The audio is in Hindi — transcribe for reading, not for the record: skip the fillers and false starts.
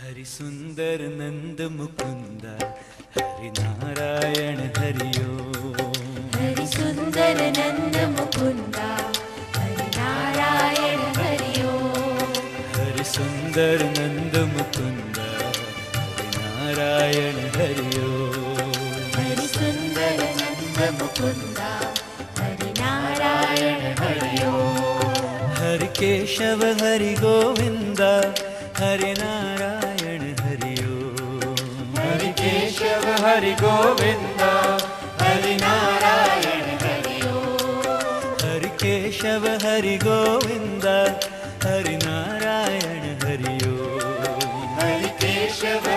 हरि सुंदर नंद मुकुंद हरि नारायण हरिओ। हरि सुंदर नंद मुकुंद हरि नारायण हरिओ। हरि सुंदर नंद मुकुंद हरि नारायण हरिओ। हरि सुंदर नंद मुकुंद हरि नारायण हरिओ। हरि केशव हरि गोविंद हरि नारायण हरिओ। हरि केशव हरि गोविंद हरि नारायण हरिओ। हरि केशव हरि गोविंद हरि नारायण हरिओ। हरि केशव